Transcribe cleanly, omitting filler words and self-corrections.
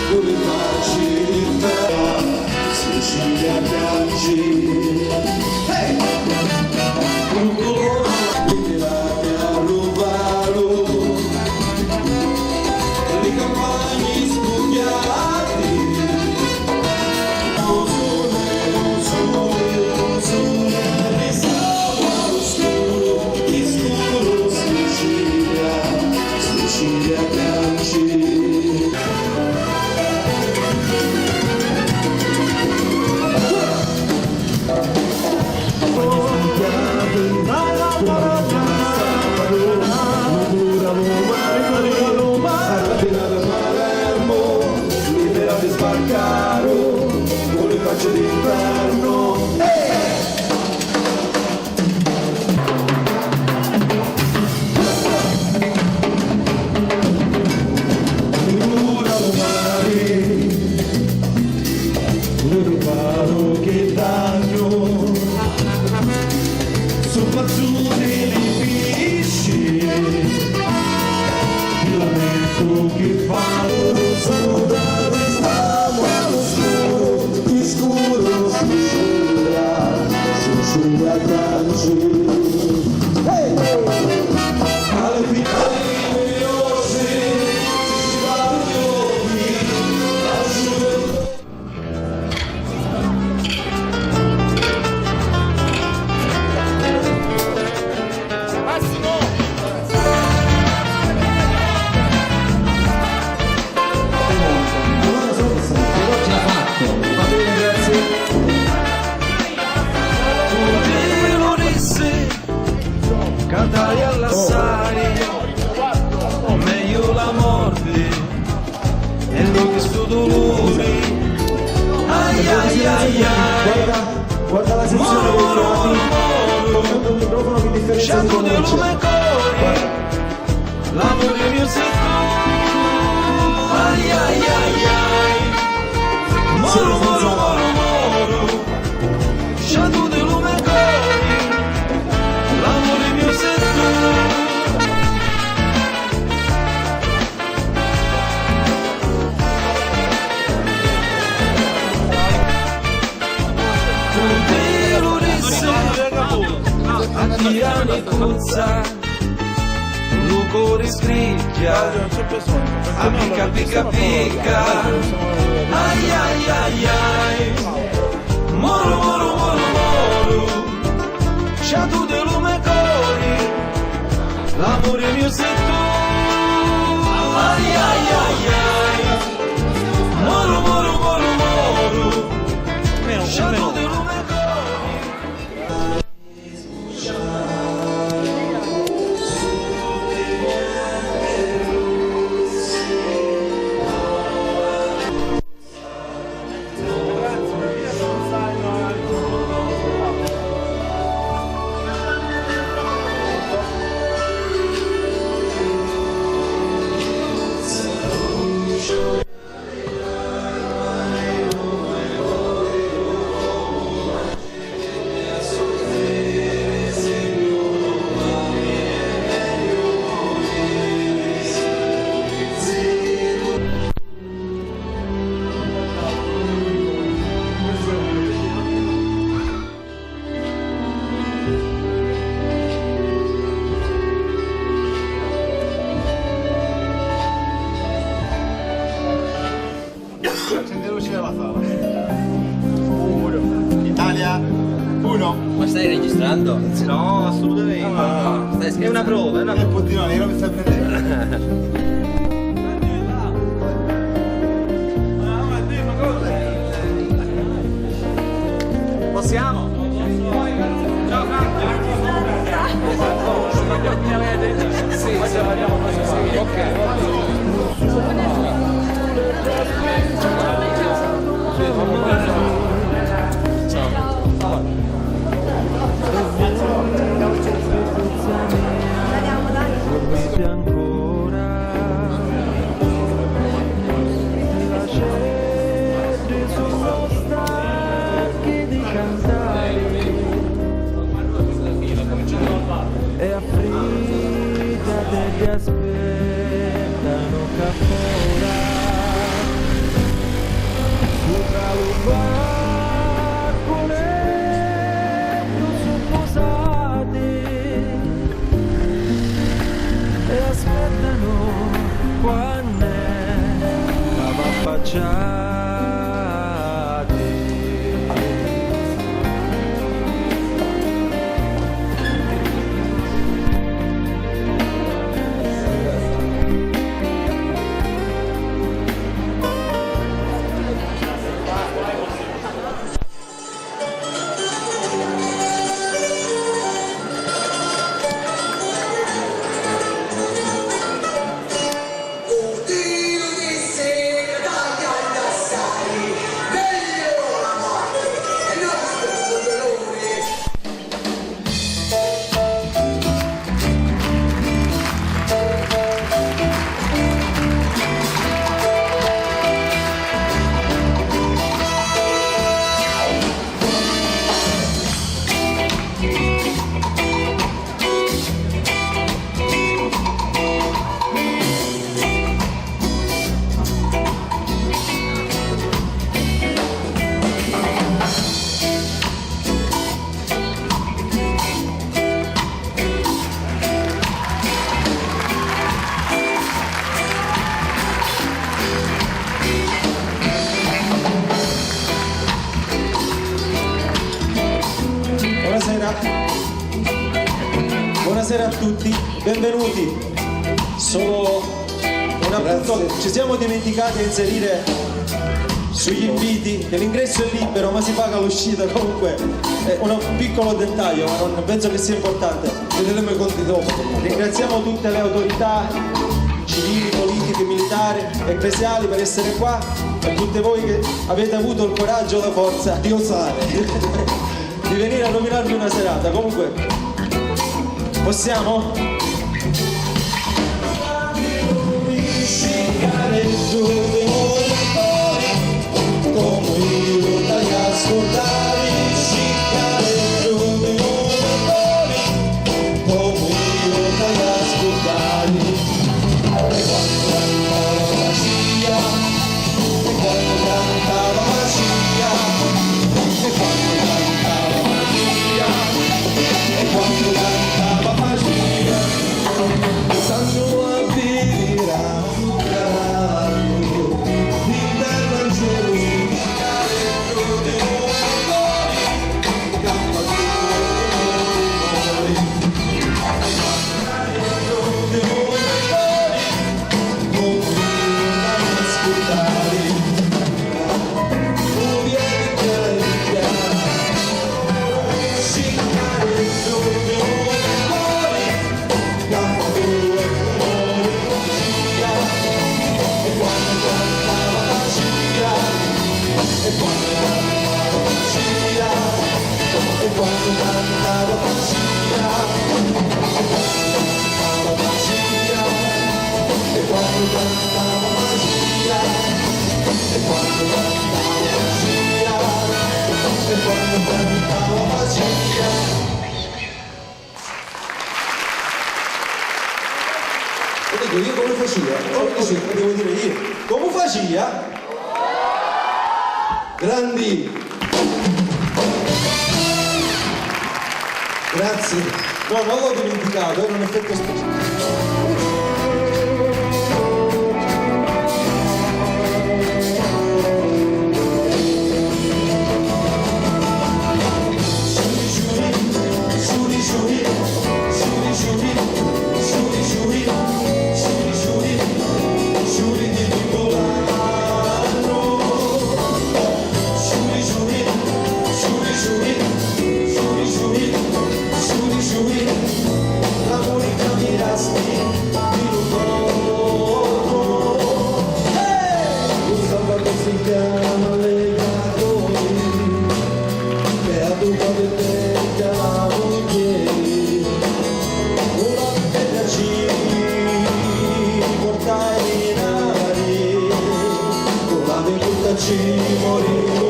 con le facce di terra, Sicilia piangi. Hey! Un colore che la a rubaro, le campagne spugnati, un sole, risale all'oscuro, che scuro Sicilia piangi. Con le facce d'inverno. Un riparo che danno sul pazzone dei pesci, il lamento che fanno salutare stiamo allo scuro, Sicilia piangi. Hey! Alle finali noiose si va gli occhi Cantai all'assai, meglio la morte e non che sto dolore. Ai ai ai ai, guarda la sezione toccando il microfono che differenza di lume cori, l'amore mio sei tu. Ai ai ai ai, moro moro moro moro, sciato di lume cori, l'amore mio sei tu. A tirani cozza, lucore scricchia, a picca picca picca, ai ai ai ai, moro moro moro moro, sciato di lume cori, l'amore mio sei tu, ai ai ai ai, moro moro moro moro, sciato di lume cori. Italia 1. Ma stai registrando? No, assolutamente. Stai scherzando? È una prova, è una prova. Puntino nero che stai prendendo. Possiamo? Ciao Franco. Sì, ok. E a frida degli aspettano che ancora qualcunetto sono posate e aspettano quando la affacciate. Buonasera a tutti, benvenuti. Solo un appunto, ci siamo dimenticati di inserire sugli inviti che l'ingresso è libero ma si paga l'uscita, comunque è un piccolo dettaglio ma non penso che sia importante. Vedremo i conti dopo. Ringraziamo tutte le autorità civili, politiche, militari, ecclesiali per essere qua e tutte voi che avete avuto il coraggio e la forza di osare di venire a rovinarvi una serata. Comunque possiamo? Io come facevo? Devo dire io. Come facevo? Grandi. Grazie. No, non l'ho dimenticato, era un effetto speciale. Ci morì.